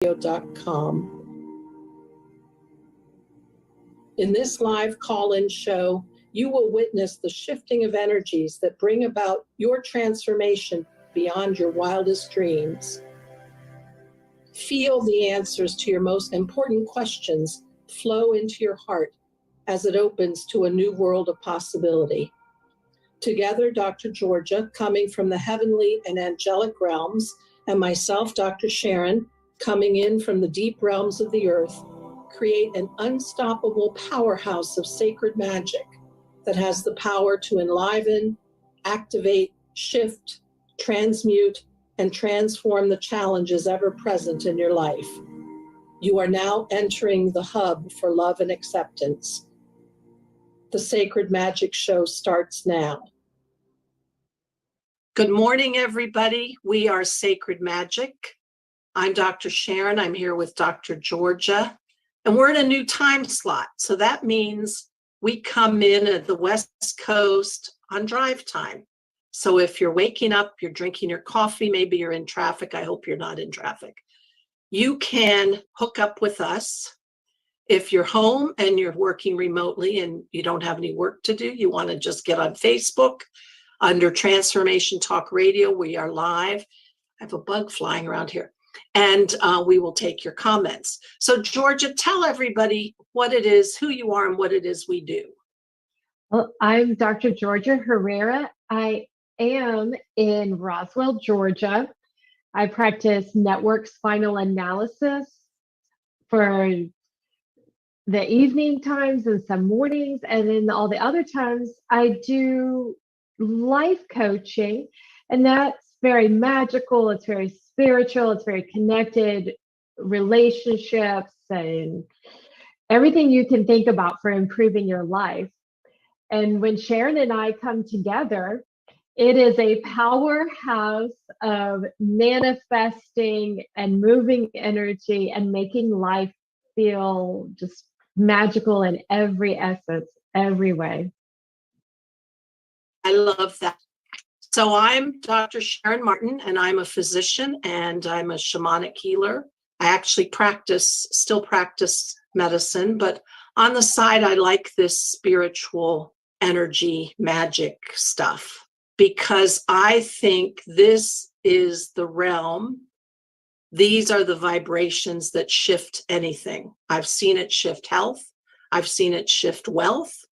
radio.com. In this live call-in show, you will witness the shifting of energies that bring about your transformation beyond your wildest dreams. Feel the answers to your most important questions flow into your heart as it opens to a new world of possibility. Together, Dr. Georgia, coming from the heavenly and angelic realms, and myself, Dr. Sharon, coming in from the deep realms of the earth, create an unstoppable powerhouse of sacred magic that has the power to enliven, activate, shift, transmute, and transform the challenges ever present in your life. You are now entering the hub for love and acceptance. The Sacred Magic Show starts now. Good morning, everybody. We are Sacred Magic. I'm Dr. Sharon. I'm here with Dr. Georgia, and we're in a new time slot. So that means we come in at the West Coast on drive time. So if you're waking up, you're drinking your coffee, maybe you're in traffic. I hope you're not in traffic. You can hook up with us. If you're home and you're working remotely and you don't have any work to do, you want to just get on Facebook under Transformation Talk Radio. We are live. I have a bug flying around here. And we will take your comments. So Georgia, tell everybody what it is, who you are, and what it is we do. Well, I'm Dr. Georgia Herrera. I am in Roswell, Georgia. I practice Network Spinal Analysis for the evening times and some mornings. And then all the other times I do life coaching. And that's very magical. It's very spiritual. It's very connected, relationships and everything you can think about for improving your life. And when Sharon and I come together, it is a powerhouse of manifesting and moving energy and making life feel just magical in every essence, every way. I love that. So I'm Dr. Sharon Martin, and I'm a physician and I'm a shamanic healer. I actually still practice medicine, but on the side, I like this spiritual energy, magic stuff, because I think this is the realm. These are the vibrations that shift anything. I've seen it shift health. I've seen it shift wealth.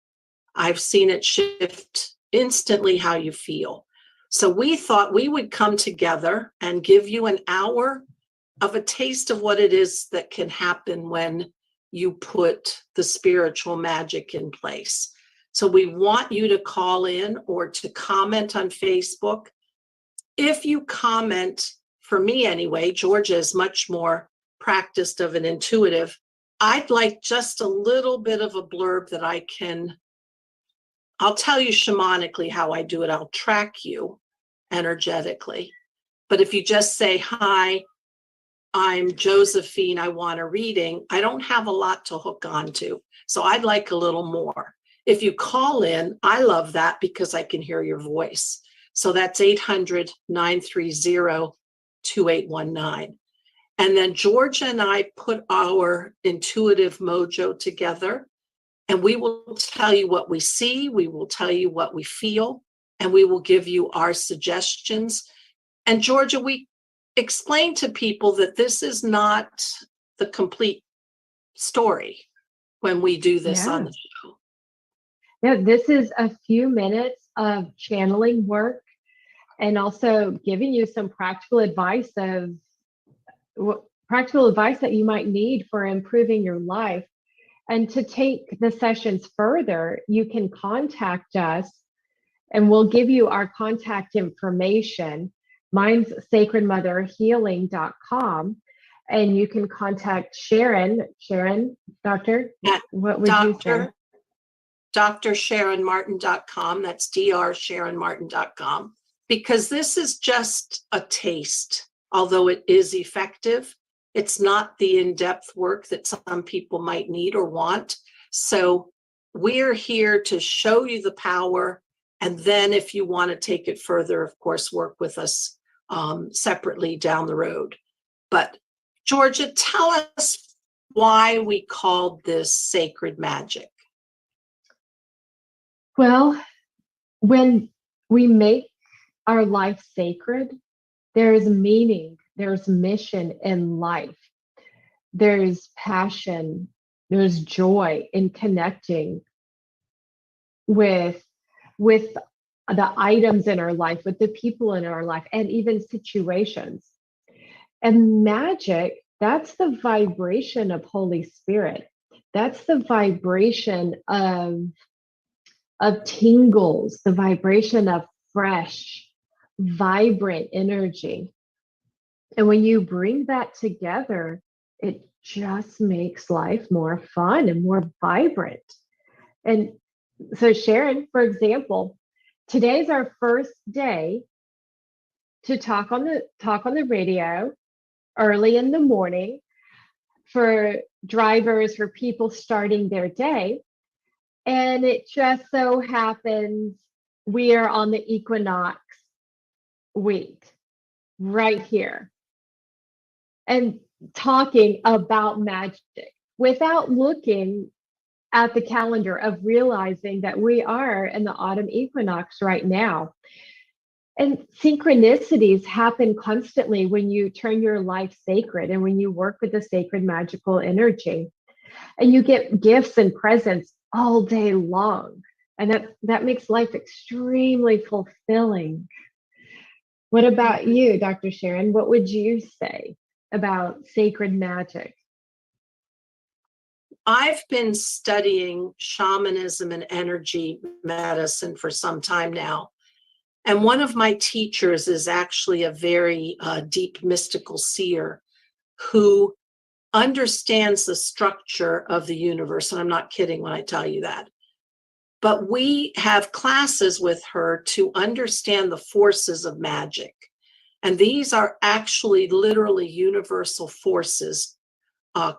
I've seen it shift instantly how you feel. So we thought we would come together and give you an hour of a taste of what it is that can happen when you put the spiritual magic in place. So we want you to call in or to comment on Facebook. If you comment, for me anyway, Georgia is much more practiced of an intuitive. I'd like just a little bit of a blurb that I'll tell you shamanically how I do it. I'll track you energetically. But if you just say, hi, I'm Josephine, I want a reading, I don't have a lot to hook on to. So I'd like a little more. If you call in, I love that because I can hear your voice. So that's 800-930-2819. And then Georgia and I put our intuitive mojo together, and we will tell you what we see, we will tell you what we feel, and we will give you our suggestions. And Georgia, we explain to people that this is not the complete story when we do this on the show. Yeah, this is a few minutes of channeling work and also giving you some practical advice that you might need for improving your life. And to take the sessions further, you can contact us and we'll give you our contact information. Mine's sacredmotherhealing.com. And you can contact Sharon. Sharon, doctor, what would you say? DrSharonMartin.com. That's DrSharonMartin.com. Because this is just a taste. Although it is effective, it's not the in-depth work that some people might need or want. So we're here to show you the power. And then if you want to take it further, of course, work with us separately down the road. But Georgia, tell us why we called this sacred magic. Well, when we make our life sacred, there's meaning, there's mission in life, there's passion, there's joy in connecting with the items in our life, with the people in our life, and even situations. And magic, that's the vibration of Holy Spirit. That's the vibration of tingles, the vibration of fresh, vibrant energy. And when you bring that together, it just makes life more fun and more vibrant. And so, Sharon, for example, today's our first day to talk on the radio early in the morning for drivers, for people starting their day. And it just so happens we are on the equinox week right here and talking about magic without looking at the calendar, of realizing that we are in the autumn equinox right now. And synchronicities happen constantly when you turn your life sacred and when you work with the sacred magical energy. And you get gifts and presents all day long. And that makes life extremely fulfilling. What about you, Dr. Sharon? What would you say about sacred magic? I've been studying shamanism and energy medicine for some time now. And one of my teachers is actually a very deep mystical seer who understands the structure of the universe. And I'm not kidding when I tell you that. But we have classes with her to understand the forces of magic. And these are actually literally universal forces,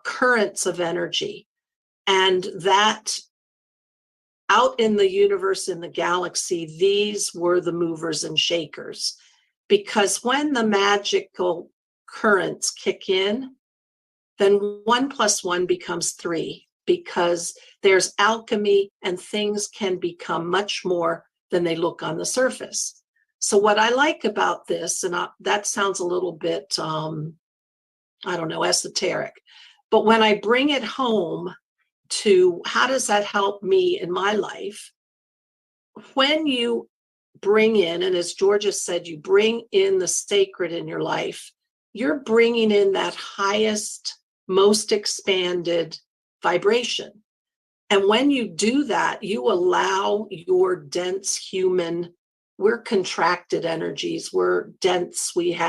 currents of energy. And that out in the universe, in the galaxy, these were the movers and shakers. Because when the magical currents kick in, then 1 + 1 becomes 3, because there's alchemy and things can become much more than they look on the surface. So what I like about this, and that sounds a little bit, I don't know, esoteric, but when I bring it home to how does that help me in my life? When you bring in, and as Georgia said, you bring in the sacred in your life, you're bringing in that highest, most expanded vibration. And when you do that, you allow your dense human, we're contracted energies, we're dense, we've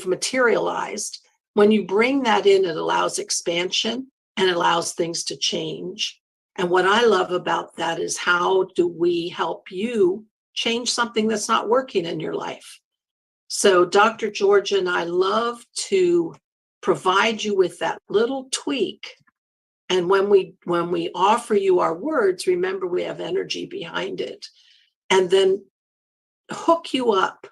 materialized. When you bring that in, it allows expansion and allows things to change. And what I love about that is, how do we help you change something that's not working in your life? So Dr. Georgia and I love to provide you with that little tweak. And when we offer you our words, remember we have energy behind it. And then hook you up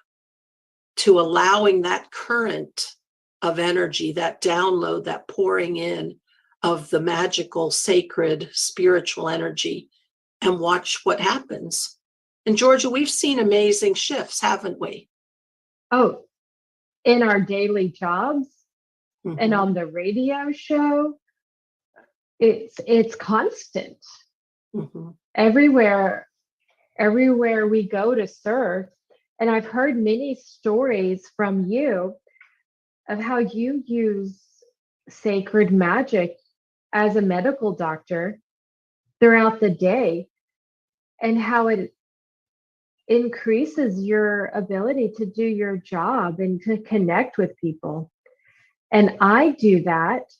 to allowing that current of energy, that download, that pouring in of the magical, sacred, spiritual energy, and watch what happens. And Georgia, we've seen amazing shifts, haven't we? Oh, in our daily jobs and on the radio show, it's constant. Everywhere we go to serve. And I've heard many stories from you of how you use sacred magic as a medical doctor throughout the day, and how it increases your ability to do your job and to connect with people. And I do that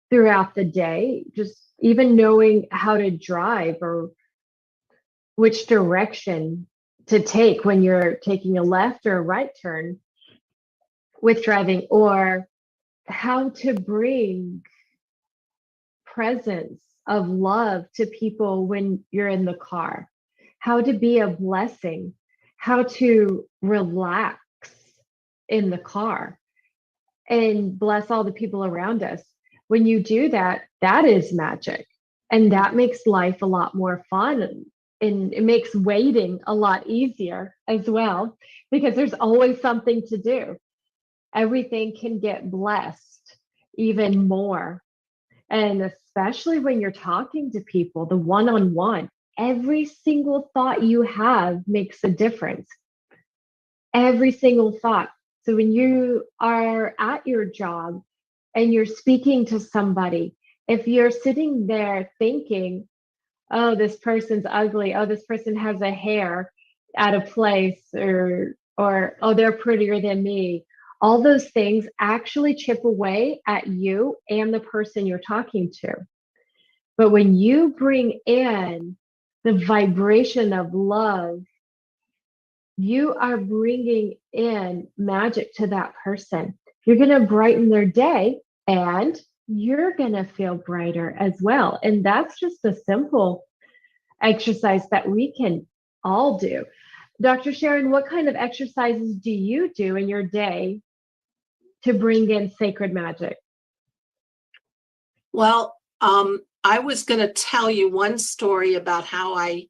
throughout the day, just even knowing how to drive or which direction to take when you're taking a left or a right turn with driving, or how to bring presence of love to people when you're in the car, how to be a blessing, how to relax in the car. and bless all the people around us. When you do that, that is magic. And that makes life a lot more fun. And it makes waiting a lot easier as well, because there's always something to do. Everything can get blessed even more. And especially when you're talking to people, the one-on-one, every single thought you have makes a difference. Every single thought. So when you are at your job and you're speaking to somebody, if you're sitting there thinking, oh, this person's ugly, oh, this person has a hair out of place, or oh, they're prettier than me, all those things actually chip away at you and the person you're talking to. But when you bring in the vibration of love, you are bringing in magic to that person. You're going to brighten their day, and you're going to feel brighter as well. And that's just a simple exercise that we can all do. Dr. Sharon, what kind of exercises do you do in your day to bring in sacred magic? Well, I was going to tell you one story about how I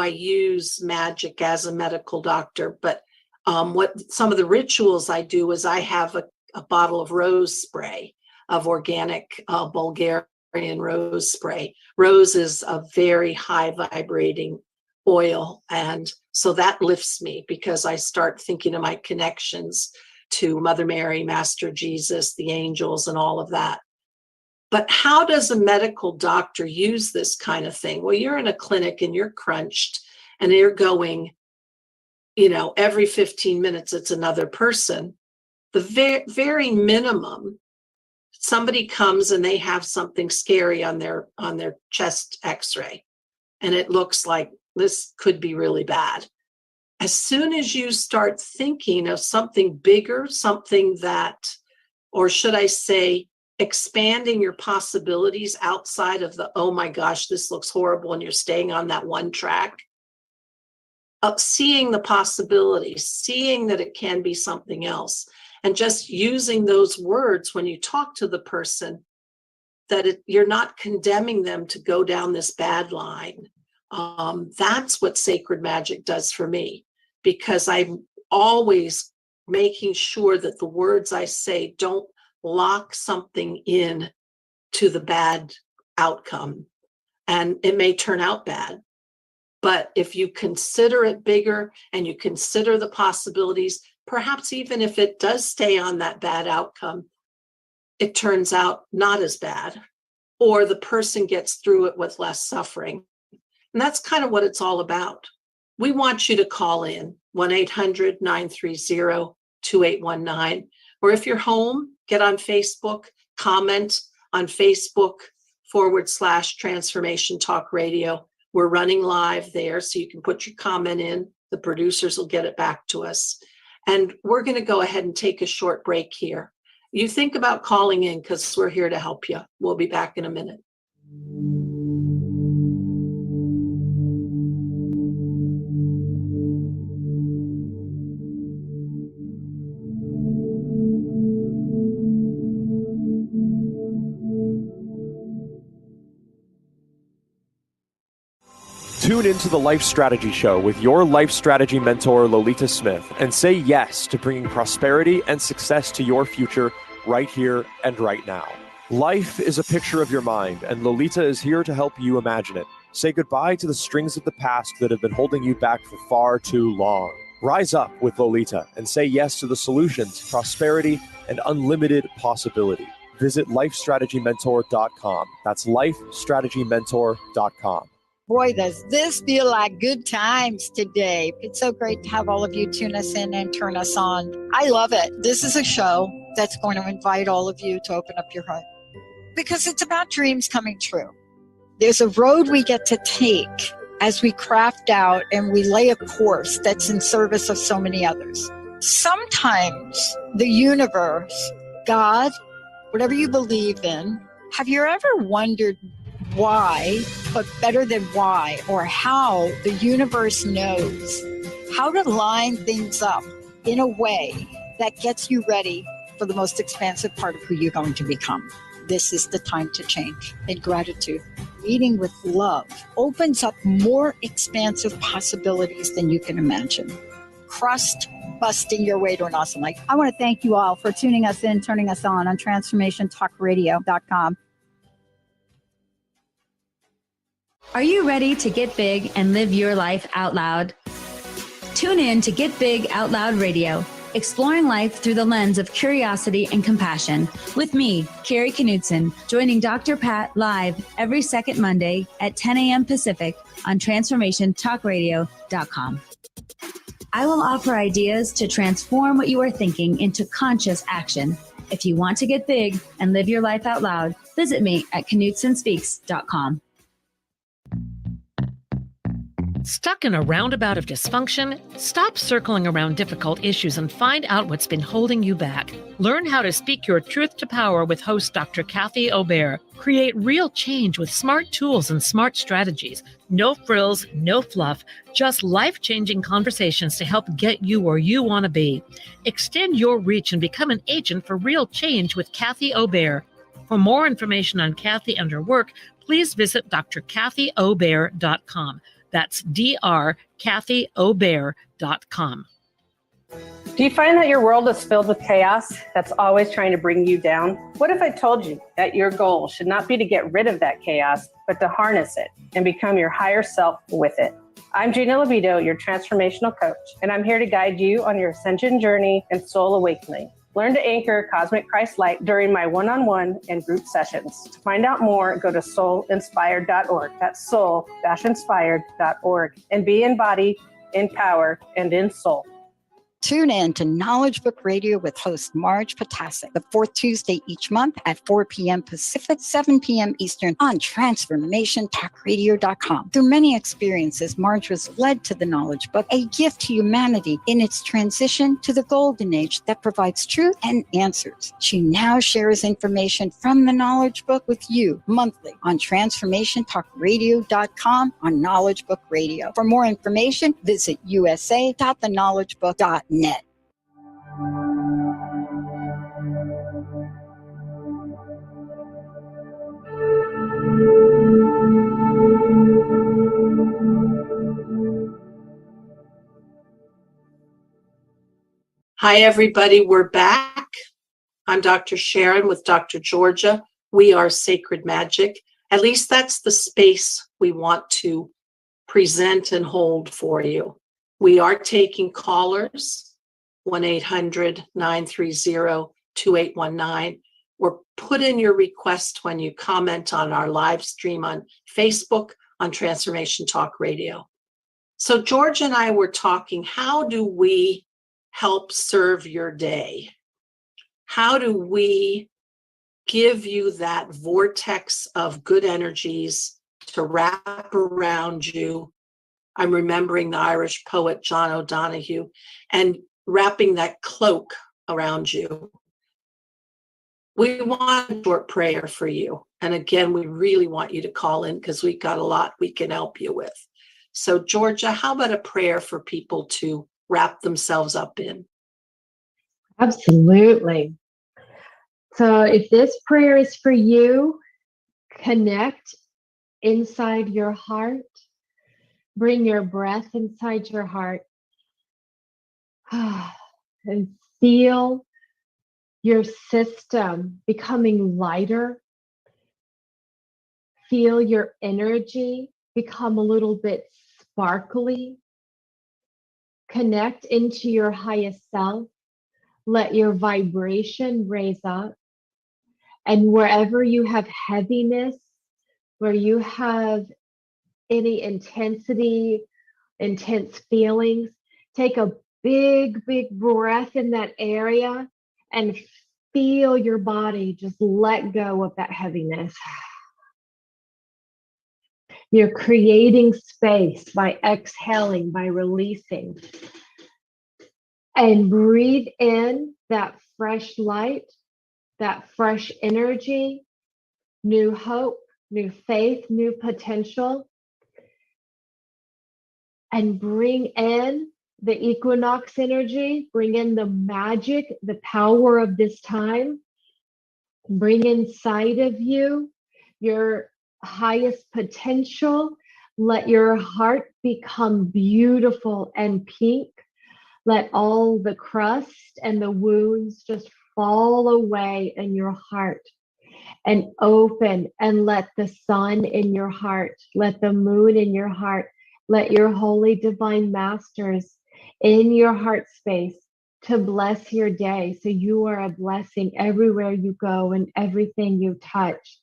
use magic as a medical doctor, but what some of the rituals I do is I have a bottle of rose spray, of organic Bulgarian rose spray. Rose is a very high vibrating oil, and so that lifts me because I start thinking of my connections to Mother Mary, Master Jesus, the angels, and all of that. But how does a medical doctor use this kind of thing? Well, you're in a clinic and you're crunched and you're going, every 15 minutes it's another person. The very minimum, somebody comes and they have something scary on their chest x-ray, and it looks like this could be really bad. As soon as you start thinking of something bigger, something that, or should I say, expanding your possibilities outside of the, oh my gosh, this looks horrible, and you're staying on that one track, seeing the possibilities, seeing that it can be something else, and just using those words when you talk to the person, that you're not condemning them to go down this bad line. That's what sacred magic does for me, because I'm always making sure that the words I say don't lock something in to the bad outcome. And it may turn out bad, but if you consider it bigger and you consider the possibilities, perhaps even if it does stay on that bad outcome, it turns out not as bad, or the person gets through it with less suffering. And that's kind of what it's all about. We want you to call in 1-800-930-2819. Or if you're home, get on Facebook, comment on Facebook /Transformation Talk Radio. We're running live there, so you can put your comment in. The producers will get it back to us. And we're going to go ahead and take a short break here. You think about calling in, because we're here to help you. We'll be back in a minute. Tune into the Life Strategy Show with your life strategy mentor, Lolita Smith, and say yes to bringing prosperity and success to your future right here and right now. Life is a picture of your mind, and Lolita is here to help you imagine it. Say goodbye to the strings of the past that have been holding you back for far too long. Rise up with Lolita and say yes to the solutions, prosperity, and unlimited possibility. Visit lifestrategymentor.com. That's lifestrategymentor.com. Boy, does this feel like good times today. It's so great to have all of you tune us in and turn us on. I love it. This is a show that's going to invite all of you to open up your heart, because it's about dreams coming true. There's a road we get to take as we craft out and we lay a course that's in service of so many others. Sometimes the universe, God, whatever you believe in, have you ever wondered why, but better than why, or how the universe knows how to line things up in a way that gets you ready for the most expansive part of who you're going to become. This is the time to change. In gratitude, leading with love opens up more expansive possibilities than you can imagine. Crust busting your way to an awesome life. I want to thank you all for tuning us in, turning us on transformationtalkradio.com. Are you ready to get big and live your life out loud? Tune in to Get Big Out Loud Radio, exploring life through the lens of curiosity and compassion. With me, Carrie Knudsen, joining Dr. Pat live every second Monday at 10 a.m. Pacific on transformationtalkradio.com. I will offer ideas to transform what you are thinking into conscious action. If you want to get big and live your life out loud, visit me at KnudsenSpeaks.com. Stuck in a roundabout of dysfunction? Stop circling around difficult issues and find out what's been holding you back. Learn how to speak your truth to power with host Dr. Kathy Obear. Create real change with smart tools and smart strategies. No frills, no fluff, just life-changing conversations to help get you where you want to be. Extend your reach and become an agent for real change with Kathy Obear. For more information on Kathy and her work, please visit drkathyobear.com. That's drkathyobear.com. Do you find that your world is filled with chaos that's always trying to bring you down? What if I told you that your goal should not be to get rid of that chaos, but to harness it and become your higher self with it? I'm Gina Levito, your transformational coach, and I'm here to guide you on your ascension journey and soul awakening. Learn to anchor Cosmic Christ Light during my one-on-one and group sessions. To find out more, go to soulinspired.org. That's soul-inspired.org. And be in body, in power, and in soul. Tune in to Knowledge Book Radio with host Marge Potasic, the fourth Tuesday each month at 4 p.m. Pacific, 7 p.m. Eastern on TransformationTalkRadio.com. Through many experiences, Marge was led to the Knowledge Book, a gift to humanity in its transition to the Golden Age that provides truth and answers. She now shares information from the Knowledge Book with you monthly on TransformationTalkRadio.com on Knowledge Book Radio. For more information, visit usa.theknowledgebook.net. Hi, everybody. We're back. I'm Dr. Sharon with Dr. Georgia. We are Sacred Magic. At least that's the space we want to present and hold for you. We are taking callers, 1-800-930-2819, or put in your request when you comment on our live stream on Facebook on Transformation Talk Radio. So George and I were talking, how do we help serve your day? How do we give you that vortex of good energies to wrap around you? I'm remembering the Irish poet John O'Donoghue, and wrapping that cloak around you. We want a short prayer for you. And again, we really want you to call in because we've got a lot we can help you with. So Georgia, how about a prayer for people to wrap themselves up in? Absolutely. So if this prayer is for you, connect inside your heart. Bring your breath inside your heart and feel your system becoming lighter. Feel your energy become a little bit sparkly. Connect into your highest self. Let your vibration raise up. And wherever you have heaviness, where you have any intensity, intense feelings, take a big, big breath in that area and feel your body just let go of that heaviness. You're creating space by exhaling, by releasing. And breathe in that fresh light, that fresh energy, new hope, new faith, new potential. And bring in the equinox energy, bring in the magic, the power of this time. Bring inside of you your highest potential. Let your heart become beautiful and pink. Let all the crust and the wounds just fall away in your heart and open, and let the sun in your heart, let the moon in your heart, let your holy divine masters in your heart space to bless your day, so you are a blessing everywhere you go and everything you touch.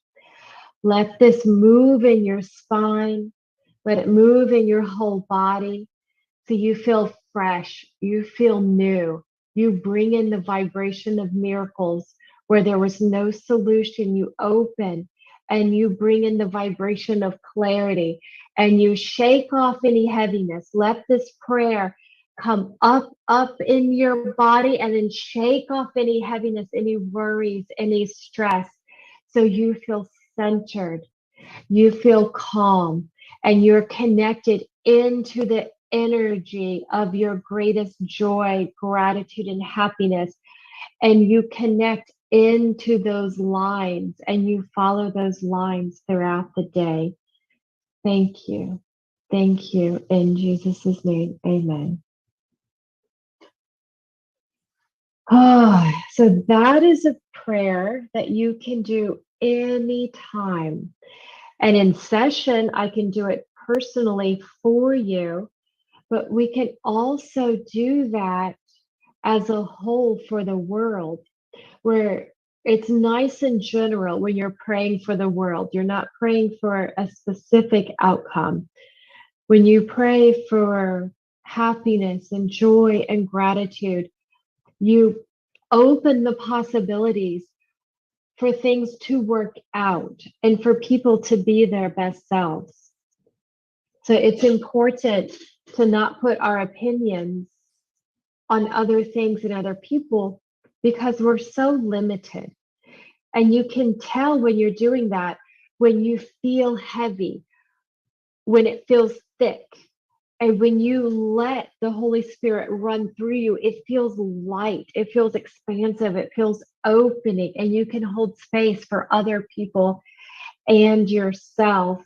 Let this move in your spine. Let it move in your whole body, so you feel fresh, you feel new. You bring in the vibration of miracles where there was no solution. You open and you bring in the vibration of clarity, and you shake off any heaviness. Let this prayer come up in your body, and then shake off any heaviness, any worries, any stress. So you feel centered, you feel calm, and you're connected into the energy of your greatest joy, gratitude, and happiness. And you connect into those lines, and you follow those lines throughout the day. Thank you. Thank you. In Jesus' name, amen. So that is a prayer that you can do anytime. And in session, I can do it personally for you, but we can also do that as a whole for the world, where it's nice in general when you're praying for the world. You're not praying for a specific outcome. When you pray for happiness and joy and gratitude, you open the possibilities for things to work out and for people to be their best selves. So it's important to not put our opinions on other things and other people, because we're so limited. And you can tell when you're doing that, when you feel heavy, when it feels thick, and when you let the Holy Spirit run through you, it feels light, it feels expansive, it feels opening, and you can hold space for other people and yourself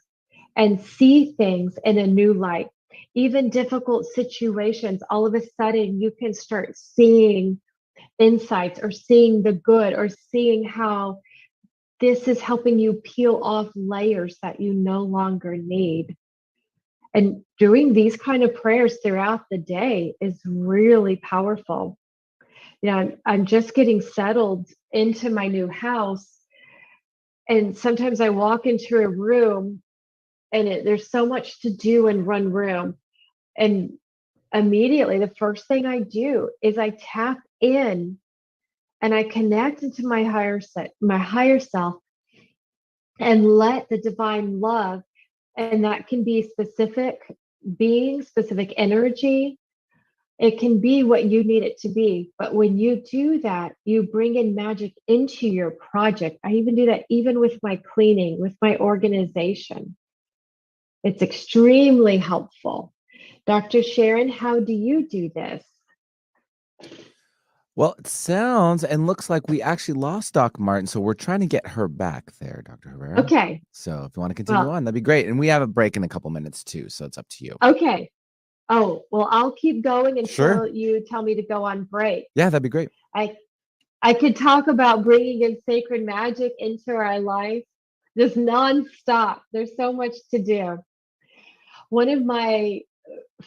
and see things in a new light. Even difficult situations, all of a sudden you can start seeing insights, or seeing the good, or seeing how this is helping you peel off layers that you no longer need. And doing these kind of prayers throughout the day is really powerful. I'm just getting settled into my new house, and sometimes I walk into a room and there's so much to do in one room, and immediately the first thing I do is I tap in and I connect into my higher self, and let the divine love, and that can be specific being, specific energy. It can be what you need it to be. But when you do that, you bring in magic into your project. I even do that even with my cleaning, with my organization. It's extremely helpful. Dr. Sharon, how do you do this? Well, it sounds and looks like we actually lost Doc Martin, so we're trying to get her back there, Dr. Herrera. Okay. So if you want to continue on, that'd be great. And we have a break in a couple minutes too, so it's up to you. Okay. Oh, well, I'll keep going until Sure. you tell me to go on break. Yeah, that'd be great. I could talk about bringing in sacred magic into our life just nonstop. There's so much to do. One of my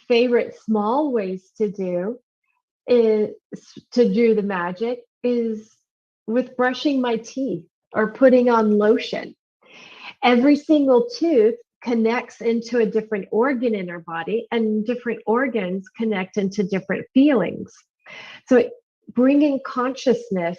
favorite small ways to do the magic is with brushing my teeth or putting on lotion. Every single tooth connects into a different organ in our body, and different organs connect into different feelings. So bringing consciousness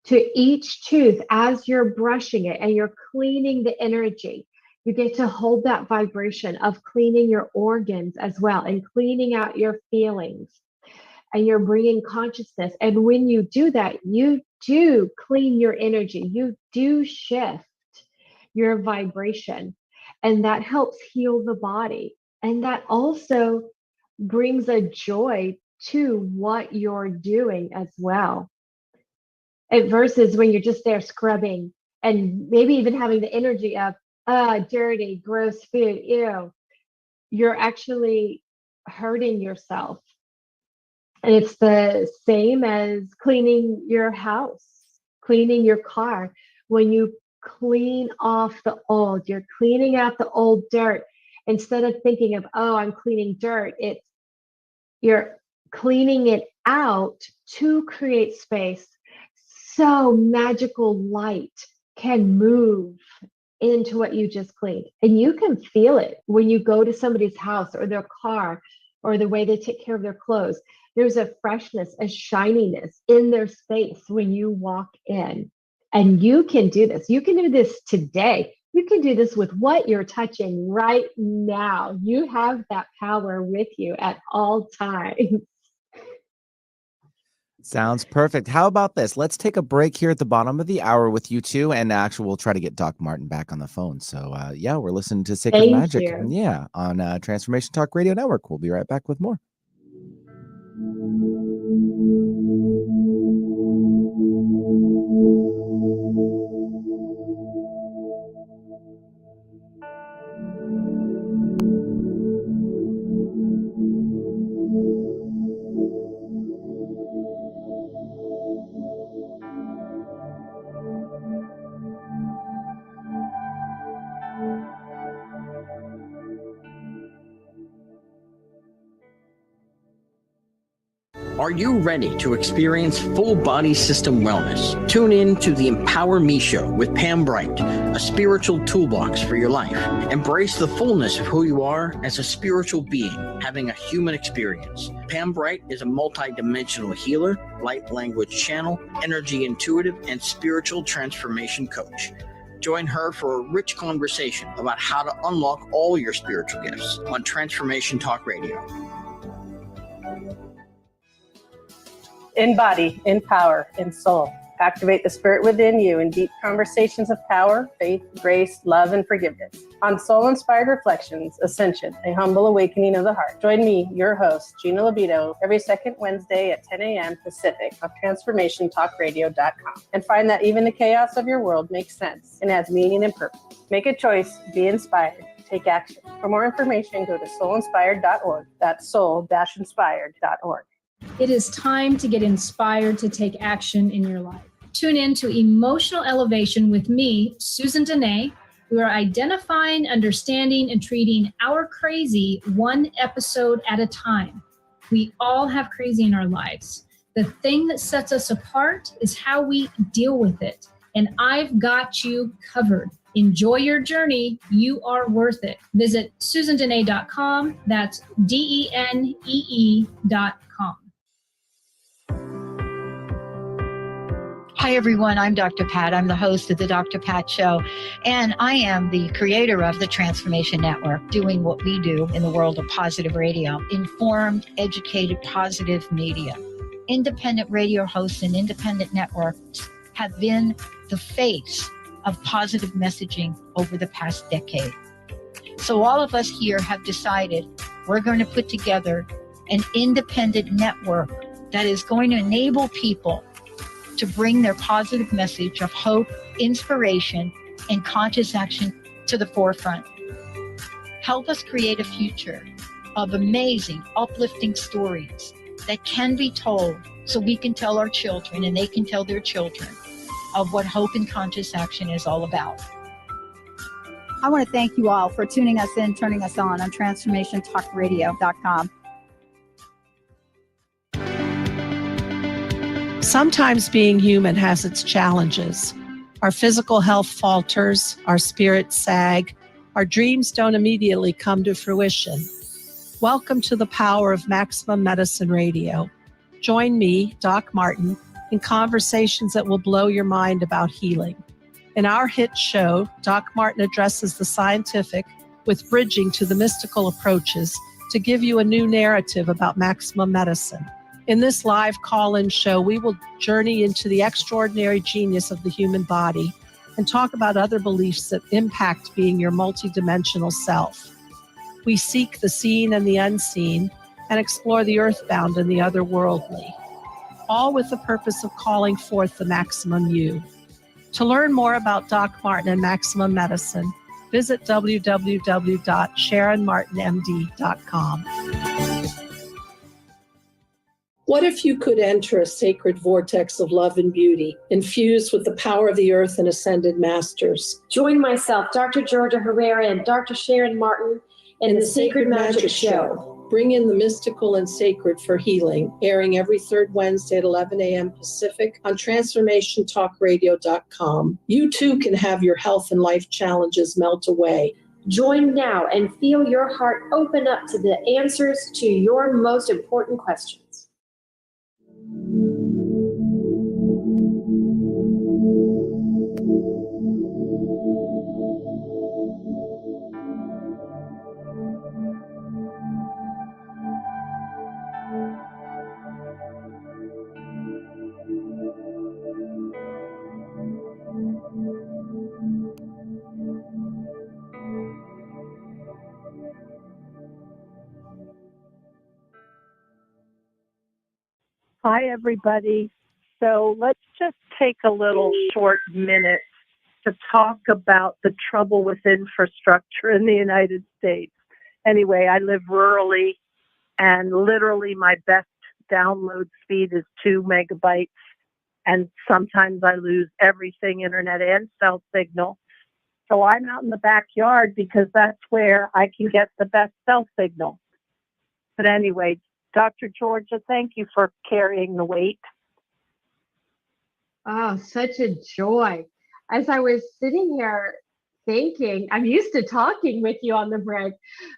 to each tooth as you're brushing it and you're cleaning the energy, you get to hold that vibration of cleaning your organs as well, and cleaning out your feelings. And you're bringing consciousness. And when you do that, you do clean your energy. You do shift your vibration. And that helps heal the body. And that also brings a joy to what you're doing as well. Versus when you're just there scrubbing and maybe even having the energy of, dirty, gross food, ew. You're actually hurting yourself. And it's the same as cleaning your house, cleaning your car. When you clean off the old, you're cleaning out the old dirt. Instead of thinking of, oh, I'm cleaning dirt, you're cleaning it out to create space so magical light can move into what you just cleaned. And you can feel it when you go to somebody's house or their car or the way they take care of their clothes. There's a freshness, a shininess in their space when you walk in. And you can do this. You can do this today. You can do this with what you're touching right now. You have that power with you at all times. Sounds perfect. How about this? Let's take a break here at the bottom of the hour with you two, and actually we'll try to get Doc Martin back on the phone. So yeah, we're listening to Sacred Thank Magic. you. Yeah, on Transformation Talk Radio Network. We'll be right back with more. Are you ready to experience full body system wellness? Tune in to the Empower Me Show with Pam Bright, a spiritual toolbox for your life. Embrace the fullness of who you are as a spiritual being having a human experience. Pam Bright is a multi-dimensional healer, light language channel, energy intuitive, and spiritual transformation coach. Join her for a rich conversation about how to unlock all your spiritual gifts on Transformation Talk Radio. In body, in power, in soul. Activate the spirit within you in deep conversations of power, faith, grace, love, and forgiveness. On Soul-Inspired Reflections, Ascension, a humble awakening of the heart. Join me, your host, Gina Libido, every second Wednesday at 10 a.m. Pacific on TransformationTalkRadio.com. And find that even the chaos of your world makes sense and has meaning and purpose. Make a choice, be inspired, take action. For more information, go to soulinspired.org. That's soul-inspired.org. It is time to get inspired to take action in your life. Tune in to Emotional Elevation with me, Susan Dene. We are identifying, understanding, and treating our crazy one episode at a time. We all have crazy in our lives. The thing that sets us apart is how we deal with it. And I've got you covered. Enjoy your journey. You are worth it. Visit SusanDene.com. That's DENEE.com. Hi, everyone. I'm Dr. Pat. I'm the host of the Dr. Pat Show, and I am the creator of the Transformation Network, doing what we do in the world of positive radio, informed, educated, positive media. Independent radio hosts and independent networks have been the face of positive messaging over the past decade. So all of us here have decided we're going to put together an independent network that is going to enable people to bring their positive message of hope, inspiration, and conscious action to the forefront. Help us create a future of amazing, uplifting stories that can be told so we can tell our children and they can tell their children of what hope and conscious action is all about. I want to thank you all for tuning us in, turning us on TransformationTalkRadio.com. Sometimes being human has its challenges. Our physical health falters, our spirits sag, our dreams don't immediately come to fruition. Welcome to the power of Maximum Medicine Radio. Join me, Doc Martin, in conversations that will blow your mind about healing. In our hit show, Doc Martin addresses the scientific with bridging to the mystical approaches to give you a new narrative about maximum medicine. In this live call-in show, we will journey into the extraordinary genius of the human body and talk about other beliefs that impact being your multidimensional self. We seek the seen and the unseen and explore the earthbound and the otherworldly, all with the purpose of calling forth the maximum you. To learn more about Doc Martin and Maximum Medicine, visit www.sharonmartinmd.com. What if you could enter a sacred vortex of love and beauty, infused with the power of the earth and ascended masters? Join myself, Dr. Georgia Herrera, and Dr. Sharon Martin in the Sacred Magic Show. Bring in the mystical and sacred for healing, airing every third Wednesday at 11 a.m. Pacific on transformationtalkradio.com. You too can have your health and life challenges melt away. Join now and feel your heart open up to the answers to your most important questions. Hi, everybody. So let's just take a little short minute to talk about the trouble with infrastructure in the United States. Anyway, I live rurally, and literally my best download speed is 2 megabytes, and sometimes I lose everything, internet and cell signal. So I'm out in the backyard because that's where I can get the best cell signal. But anyway, Dr. Georgia, thank you for carrying the weight. Oh, such a joy. As I was sitting here thinking, I'm used to talking with you on the break,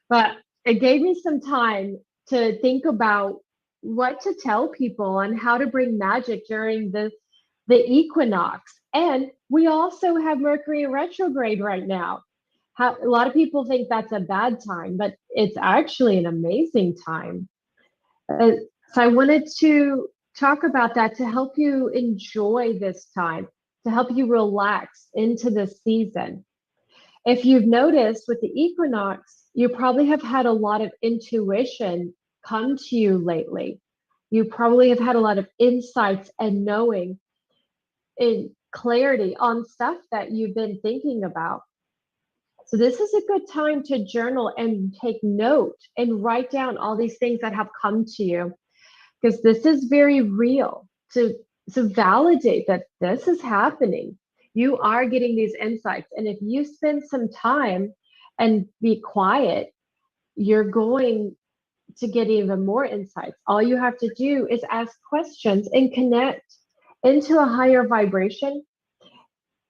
but it gave me some time to think about what to tell people and how to bring magic during the equinox. And we also have Mercury in retrograde right now. A lot of people think that's a bad time, but it's actually an amazing time. So I wanted to talk about that to help you enjoy this time, to help you relax into this season. If you've noticed with the equinox, you probably have had a lot of intuition come to you lately. You probably have had a lot of insights and knowing and clarity on stuff that you've been thinking about. So this is a good time to journal and take note and write down all these things that have come to you, because this is very real to validate that this is happening. You are getting these insights. And if you spend some time and be quiet, you're going to get even more insights. All you have to do is ask questions and connect into a higher vibration.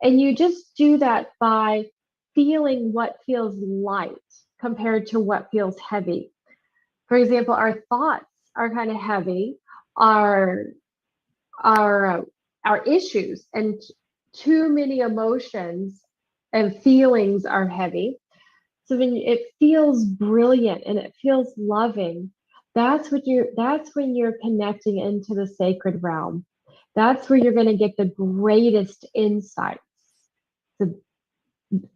And you just do that by feeling what feels light compared to what feels heavy. For example, our thoughts are kind of heavy, our issues and too many emotions and feelings are heavy. So when it feels brilliant and it feels loving, that's when you're connecting into the sacred realm. That's where you're going to get the greatest insights. So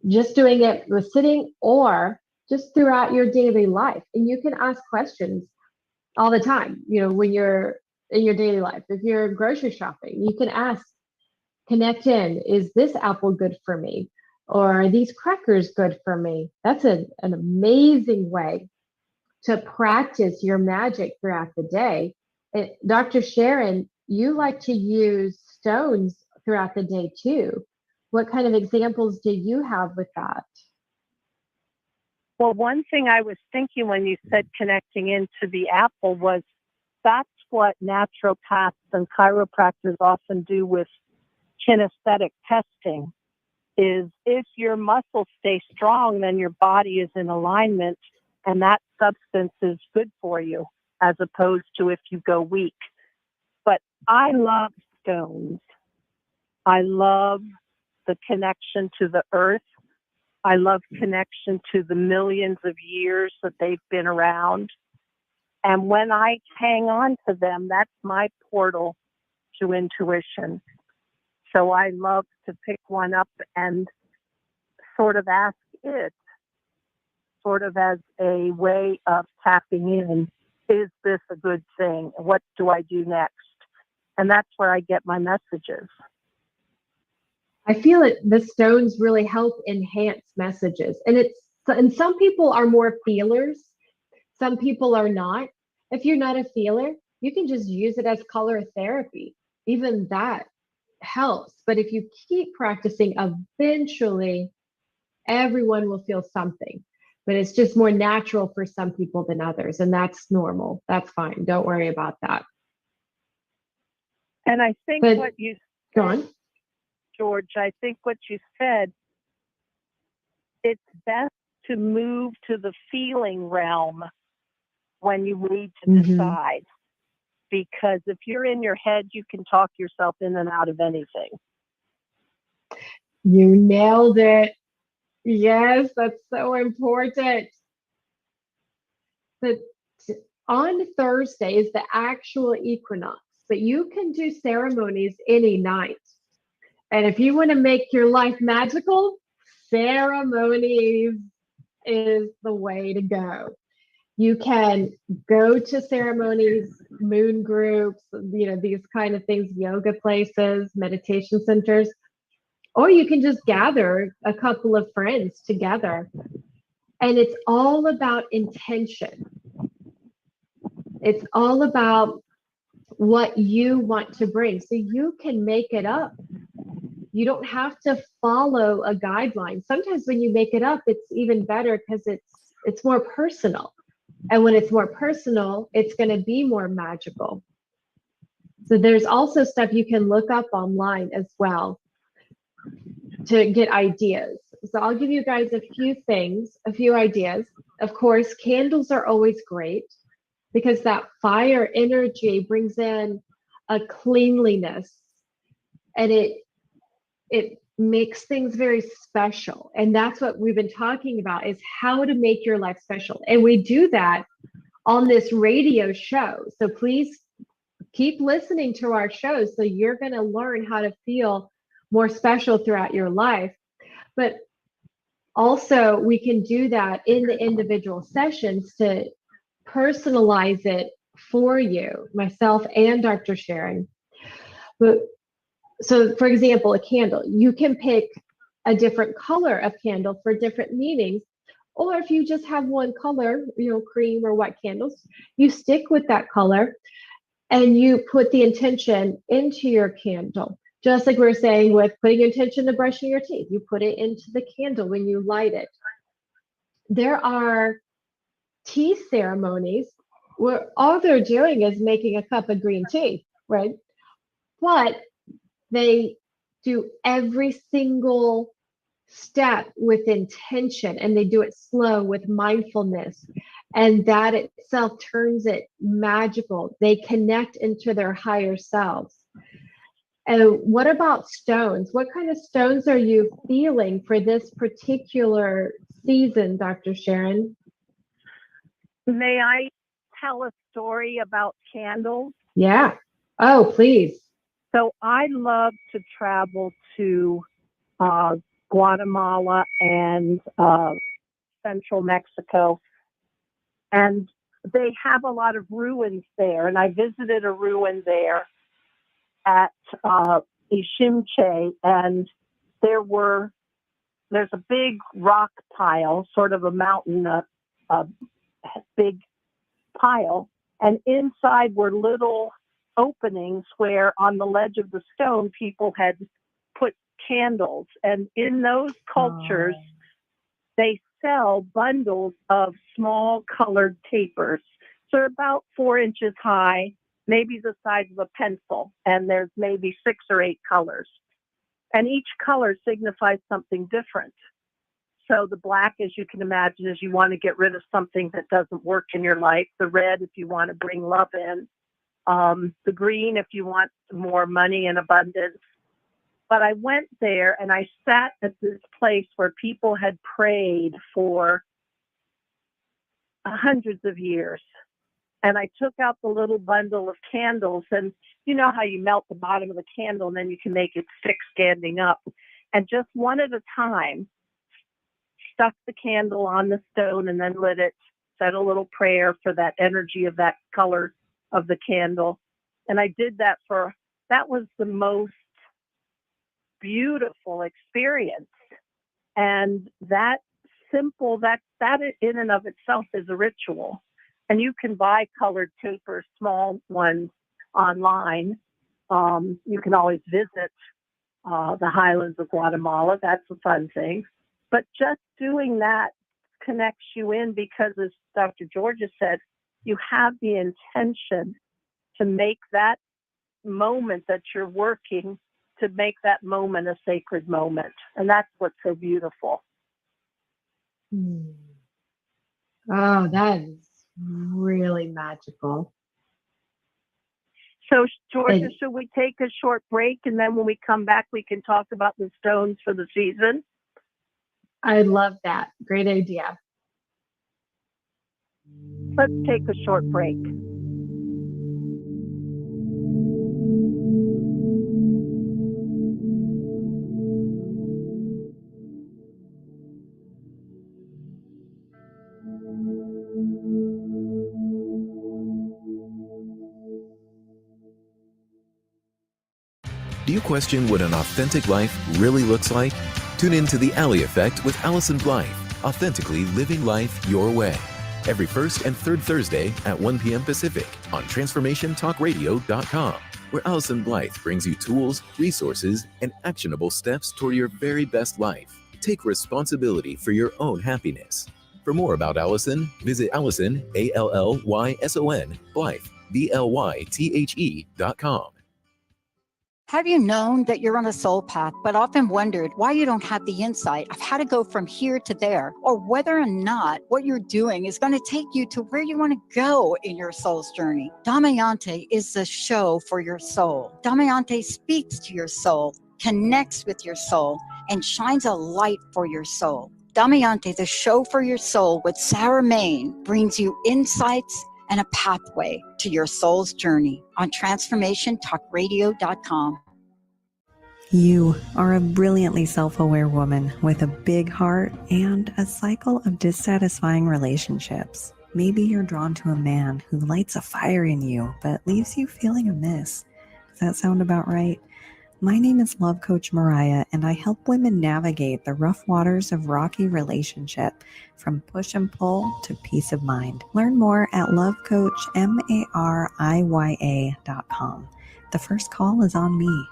just doing it with sitting or just throughout your daily life. And you can ask questions all the time, when you're in your daily life. If you're grocery shopping, you can ask, connect in, is this apple good for me? Or are these crackers good for me? That's an amazing way to practice your magic throughout the day. Dr. Sharon, you like to use stones throughout the day too. What kind of examples do you have with that? Well, one thing I was thinking when you said connecting into the apple was that's what naturopaths and chiropractors often do with kinesthetic testing, is if your muscles stay strong, then your body is in alignment and that substance is good for you, as opposed to if you go weak. But I love stones. I love the connection to the earth. I love connection to the millions of years that they've been around. And when I hang on to them, that's my portal to intuition. So I love to pick one up and sort of ask it, sort of as a way of tapping in is this a good thing? What do I do next? And that's where I get my messages. I feel it. The stones really help enhance messages, and some people are more feelers. Some people are not. If you're not a feeler, you can just use it as color therapy. Even that helps. But if you keep practicing, eventually everyone will feel something. But it's just more natural for some people than others, and that's normal. That's fine. Don't worry about that. And I think what you said, George, I think what you said, it's best to move to the feeling realm when you need to decide. Because if you're in your head, you can talk yourself in and out of anything. You nailed it. Yes, that's so important. But on Thursday is the actual equinox, but you can do ceremonies any night. And if you want to make your life magical, ceremonies is the way to go. You can go to ceremonies, moon groups, these kind of things, yoga places, meditation centers, or you can just gather a couple of friends together. And it's all about intention. It's all about what you want to bring. So you can make it up. You don't have to follow a guideline. Sometimes when you make it up, it's even better because it's more personal. And when it's more personal, it's going to be more magical. So there's also stuff you can look up online as well to get ideas. So I'll give you guys a few ideas. Of course, candles are always great because that fire energy brings in a cleanliness, and it makes things very special. And that's what we've been talking about, is how to make your life special. And we do that on this radio show. So please keep listening to our shows so you're going to learn how to feel more special throughout your life. But also we can do that in the individual sessions to personalize it for you, myself and Dr. Sharon. But so, for example, a candle, you can pick a different color of candle for different meanings. Or if you just have one color, cream or white candles, you stick with that color and you put the intention into your candle. Just like we were saying with putting intention to brushing your teeth, you put it into the candle when you light it. There are tea ceremonies where all they're doing is making a cup of green tea, right? But they do every single step with intention, and they do it slow with mindfulness. And that itself turns it magical. They connect into their higher selves. And what about stones? What kind of stones are you feeling for this particular season, Dr. Sharon? May I tell a story about candles? Yeah. Oh, please. So I love to travel to Guatemala and central Mexico. And they have a lot of ruins there. And I visited a ruin there at Ishimche, and there's a big rock pile, sort of a mountain, a big pile, and inside were little openings where on the ledge of the stone people had put candles. And in those cultures, they sell bundles of small colored tapers. So they're about 4 inches high, maybe the size of a pencil, and there's maybe 6 or 8 colors. And each color signifies something different. So the black, as you can imagine, is you want to get rid of something that doesn't work in your life. The red, if you want to bring love in. The green, if you want more money and abundance. But I went there and I sat at this place where people had prayed for hundreds of years. And I took out the little bundle of candles, and you know how you melt the bottom of the candle and then you can make it stick standing up. And just one at a time, stuck the candle on the stone and then lit it said a little prayer for that energy of that color of the candle. And I did that that was the most beautiful experience. And that simple, that in and of itself is a ritual. And you can buy colored paper, small ones, online. You can always visit the highlands of Guatemala. That's a fun thing. But just doing that connects you in because, as Dr. Georgia said, you have the intention to make that moment that you're working, to make that moment a sacred moment. And that's what's so beautiful. Oh, that is really magical. So, Georgia, should we take a short break, and then when we come back, we can talk about the stones for the season? I love that. Great idea. Let's take a short break. Do you question what an authentic life really looks like? Tune in to The Alley Effect with Allison Blythe, authentically living life your way. Every first and third Thursday at 1 p.m. Pacific on TransformationTalkRadio.com, where Allison Blythe brings you tools, resources, and actionable steps toward your very best life. Take responsibility for your own happiness. For more about Allison, visit Allison, ALLYSON, Blythe, BLYTHE.com. Have you known that you're on a soul path, but often wondered why you don't have the insight of how to go from here to there, or whether or not what you're doing is going to take you to where you want to go in your soul's journey? Damayanti is the show for your soul. Damayanti speaks to your soul, connects with your soul, and shines a light for your soul. Damayanti, the show for your soul with Sarah Main, brings you insights and a pathway to your soul's journey on TransformationTalkRadio.com. You are a brilliantly self-aware woman with a big heart and a cycle of dissatisfying relationships. Maybe you're drawn to a man who lights a fire in you but leaves you feeling amiss. Does that sound about right? My name is Love Coach Mariah, and I help women navigate the rough waters of rocky relationship, from push and pull to peace of mind. Learn more at lovecoachmariya.com. The first call is on me.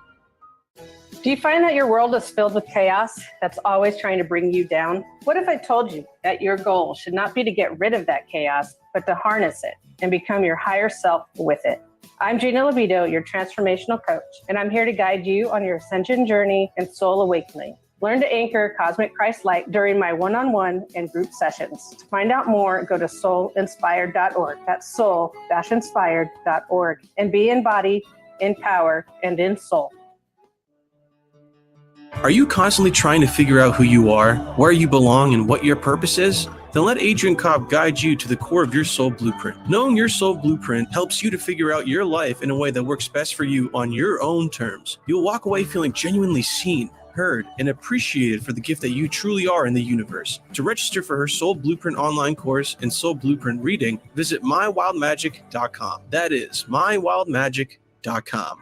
Do you find that your world is filled with chaos that's always trying to bring you down? What if I told you that your goal should not be to get rid of that chaos, but to harness it and become your higher self with it? I'm Gina Libido, your transformational coach, and I'm here to guide you on your ascension journey and soul awakening. Learn to anchor Cosmic Christ Light during my one-on-one and group sessions. To find out more, go to soulinspired.org. That's soul-inspired.org. And be in body, in power, and in soul. Are you constantly trying to figure out who you are, where you belong, and what your purpose is? Then let Adrian Cobb guide you to the core of your soul blueprint. Knowing your soul blueprint helps you to figure out your life in a way that works best for you on your own terms. You'll walk away feeling genuinely seen, heard, and appreciated for the gift that you truly are in the universe. To register for her Soul Blueprint online course and Soul Blueprint reading, visit mywildmagic.com. That is mywildmagic.com.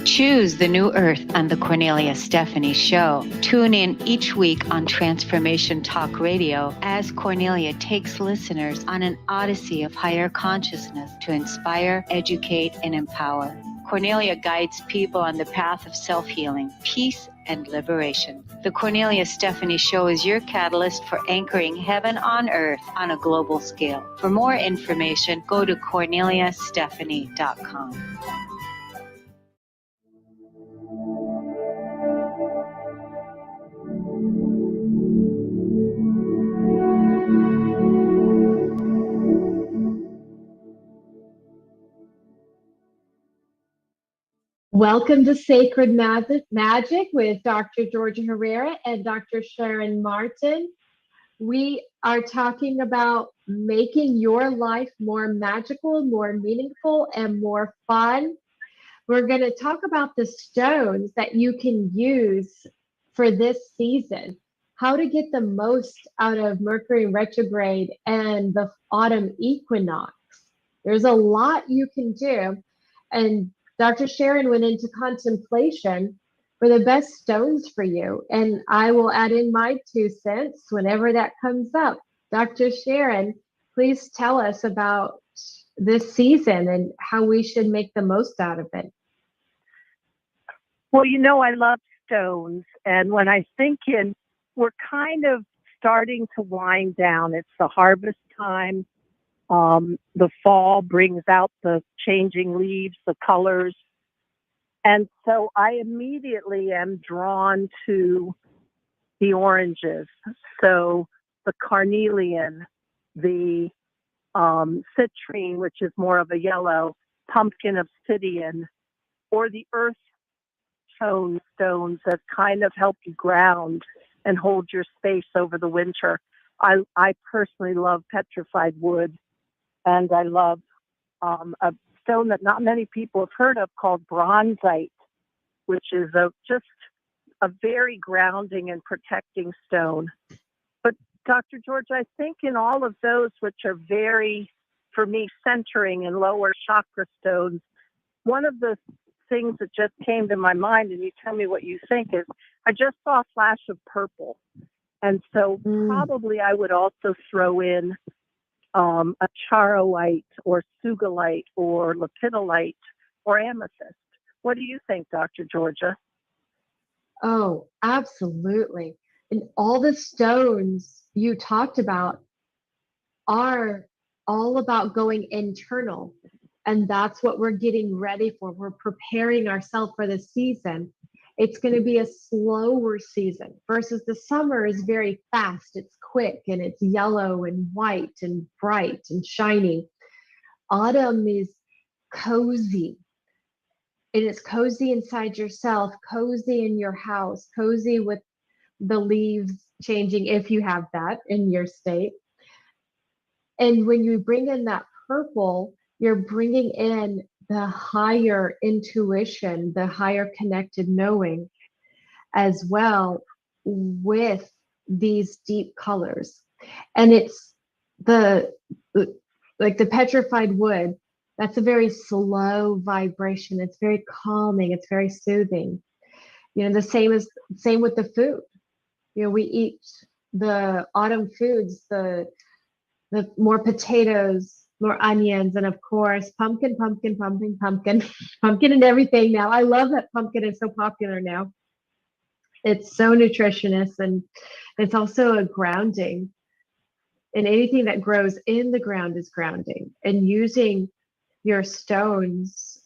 Choose the new earth on the Cornelia Stephanie Show. Tune in each week on Transformation Talk Radio as Cornelia takes listeners on an odyssey of higher consciousness to inspire, educate, and empower. Cornelia guides people on the path of self-healing, peace, and liberation. The Cornelia Stephanie Show is your catalyst for anchoring heaven on earth on a global scale. For more information, go to corneliastephanie.com. Welcome to Sacred Magic with Dr. Georgia Herrera and Dr. Sharon Martin. We are talking about making your life more magical, more meaningful, and more fun. We're going to talk about the stones that you can use for this season. how to get the most out of Mercury retrograde and the autumn equinox. There's a lot you can do. And Dr. Sharon went into contemplation for the best stones for you. And I will add in my 2 cents whenever that comes up. Dr. Sharon, please tell us about this season and how we should make the most out of it. Well, I love stones. And when I think we're kind of starting to wind down. It's the harvest time. The fall brings out the changing leaves, the colors. And so I immediately am drawn to the oranges. So the carnelian, the citrine, which is more of a yellow, pumpkin obsidian, or the earth tone stones that kind of help you ground and hold your space over the winter. I personally love petrified wood, and I love a stone that not many people have heard of called bronzite, which is just a very grounding and protecting stone. But Dr. George, I think in all of those, which are very, for me, centering and lower chakra stones, one of the things that just came to my mind, and you tell me what you think, is I just saw a flash of purple. And so probably I would also throw in a charoite or sugalite or lepidolite or amethyst. What do you think, Dr. Georgia? Oh, absolutely. And all the stones you talked about are all about going internal. And that's what we're getting ready for. We're preparing ourselves for the season. It's going to be a slower season versus the summer is very fast. It's quick and it's yellow and white and bright and shiny. Autumn is cozy. And it's cozy inside yourself, cozy in your house, cozy with the leaves changing if you have that in your state. And when you bring in that purple, you're bringing in the higher intuition, the higher connected knowing as well with these deep colors. And it's the petrified wood, that's a very slow vibration. It's very calming. It's very soothing. The same with the food. We eat the autumn foods, the more potatoes, more onions, and of course, pumpkin and everything now. I love that pumpkin is so popular now. It's so nutritious and it's also a grounding. And anything that grows in the ground is grounding. And using your stones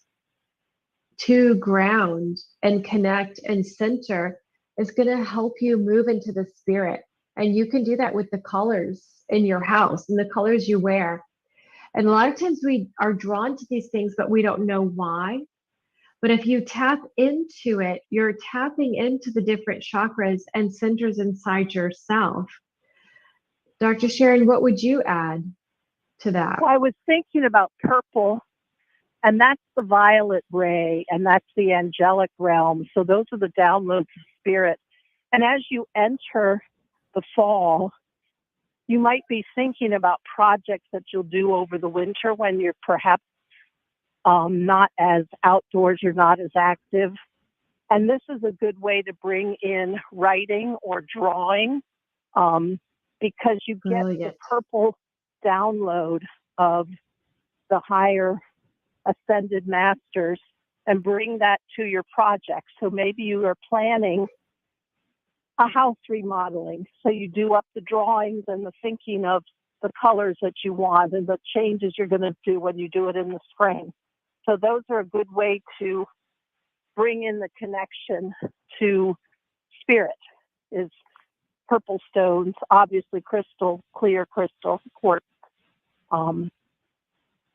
to ground and connect and center is going to help you move into the spirit. And you can do that with the colors in your house and the colors you wear. And a lot of times we are drawn to these things, but we don't know why. But if you tap into it, you're tapping into the different chakras and centers inside yourself. Dr. Sharon, what would you add to that? Well, I was thinking about purple, and that's the violet ray, and that's the angelic realm. So those are the downloads of spirit. And as you enter the fall, you might be thinking about projects that you'll do over the winter when you're perhaps not as outdoors, you're not as active. And this is a good way to bring in writing or drawing because you get the purple download of the higher ascended masters and bring that to your project. So maybe you are planning a house remodeling. So you do up the drawings and the thinking of the colors that you want and the changes you're going to do when you do it in the spring. So those are a good way to bring in the connection to spirit, is purple stones, obviously crystal, clear crystal, quartz.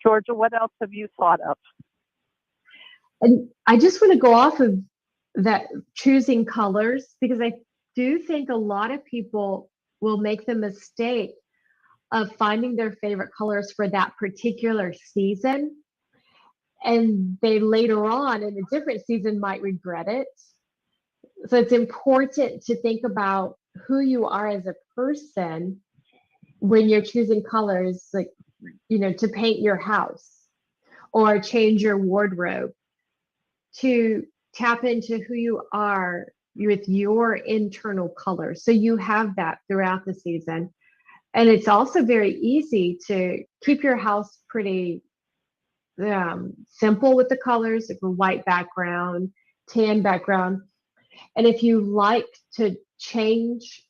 Georgia, what else have you thought of? And I just want to go off of that choosing colors, because I do think a lot of people will make the mistake of finding their favorite colors for that particular season. And they later on in a different season might regret it. So it's important to think about who you are as a person when you're choosing colors, like, to paint your house or change your wardrobe, to tap into who you are with your internal colors. So you have that throughout the season. And it's also very easy to keep your house pretty simple with the colors, like a white background, tan background. And if you like to change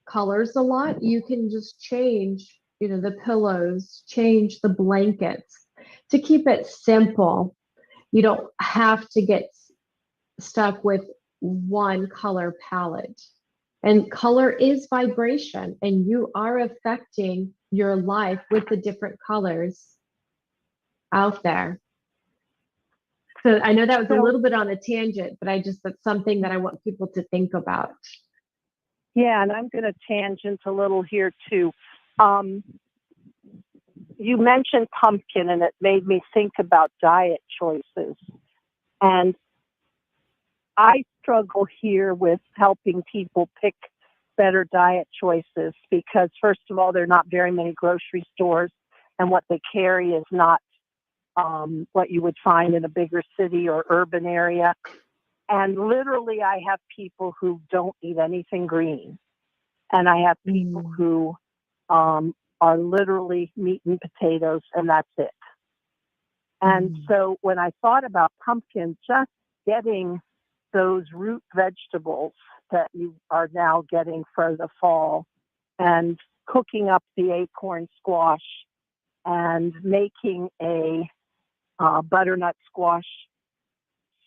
colors a lot, you can just change, the pillows, change the blankets to keep it simple. You don't have to get stuck with one color palette. And color is vibration, and you are affecting your life with the different colors out there. So I know that was a little bit on a tangent, but that's something that I want people to think about. Yeah, and I'm going to tangent a little here too. You mentioned pumpkin, and it made me think about diet choices. And I struggle here with helping people pick better diet choices because, first of all, there are not very many grocery stores, and what they carry is not what you would find in a bigger city or urban area. And literally, I have people who don't eat anything green. And I have people who are literally meat and potatoes, and that's it. And so when I thought about pumpkin, just getting those root vegetables that you are now getting for the fall and cooking up the acorn squash and making a butternut squash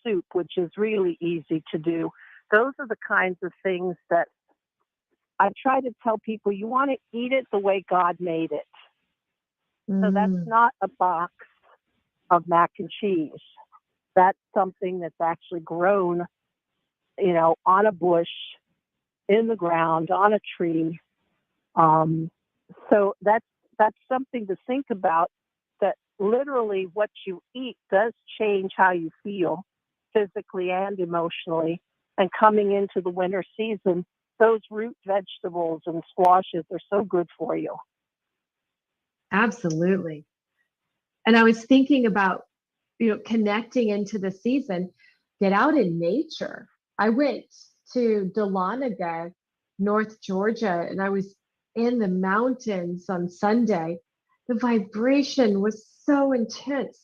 soup, which is really easy to do. Those are the kinds of things that I try to tell people, you want to eat it the way God made it. So that's not a box of mac and cheese. That's something that's actually grown, on a bush, in the ground, on a tree. So that's something to think about, that literally what you eat does change how you feel physically and emotionally. And coming into the winter season, those root vegetables and squashes are so good for you. Absolutely. And I was thinking about, connecting into the season, get out in nature. I went to Dahlonega, North Georgia, and I was in the mountains on Sunday. The vibration was so intense.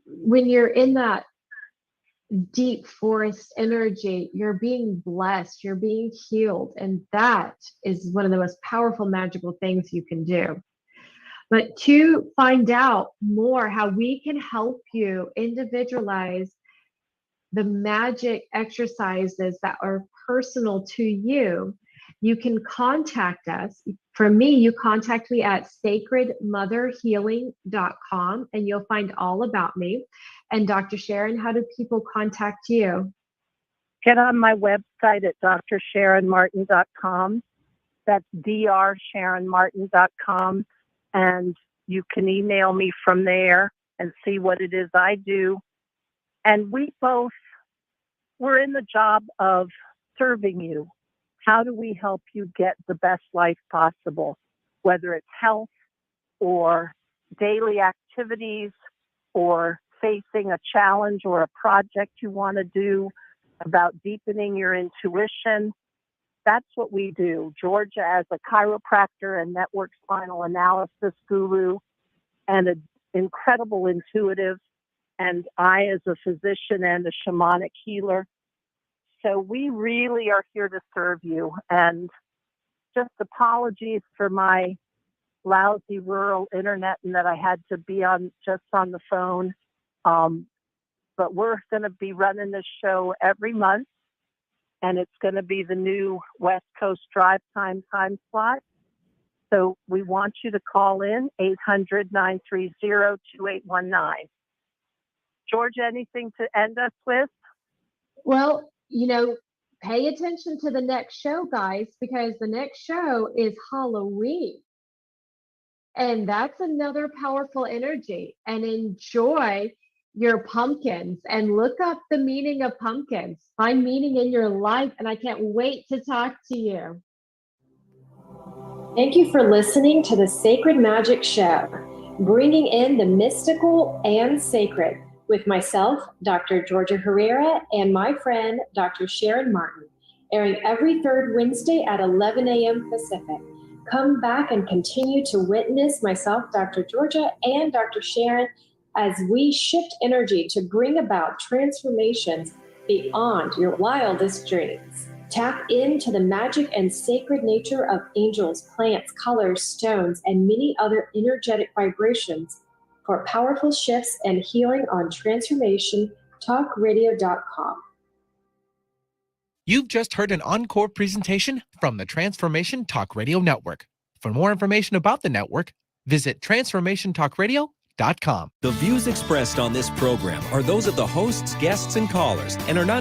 When you're in that deep forest energy, you're being blessed, you're being healed. And that is one of the most powerful, magical things you can do. But to find out more how we can help you individualize the magic exercises that are personal to you, you can contact us. For me, you contact me at sacredmotherhealing.com, and you'll find all about me. And Dr. Sharon, how do people contact you? Get on my website at drsharonmartin.com. That's drsharonmartin.com. And you can email me from there and see what it is I do. And we're in the job of serving you. How do we help you get the best life possible? Whether it's health or daily activities or facing a challenge or a project you want to do, about deepening your intuition. That's what we do. Georgia, as a chiropractor and network spinal analysis guru and an incredible intuitive, and I as a physician and a shamanic healer. So we really are here to serve you. And just apologies for my lousy rural internet and that I had to be on the phone. But we're going to be running this show every month. And it's going to be the new West Coast drive time slot. So we want you to call in 800-930-2819. Georgia, anything to end us with? Well, pay attention to the next show, guys, because the next show is Halloween. And that's another powerful energy. And enjoy your pumpkins and look up the meaning of pumpkins. Find meaning in your life. And I can't wait to talk to you. Thank you for listening to the Sacred Magic Show, bringing in the mystical and sacred with myself, Dr. Georgia Herrera, and my friend, Dr. Sharon Martin, airing every third Wednesday at 11 a.m. Pacific. Come back and continue to witness myself, Dr. Georgia, and Dr. Sharon as we shift energy to bring about transformations beyond your wildest dreams. Tap into the magic and sacred nature of angels, plants, colors, stones, and many other energetic vibrations for powerful shifts and healing on TransformationTalkRadio.com. You've just heard an encore presentation from the Transformation Talk Radio Network. For more information about the network, visit TransformationTalkRadio.com. The views expressed on this program are those of the hosts, guests, and callers and are not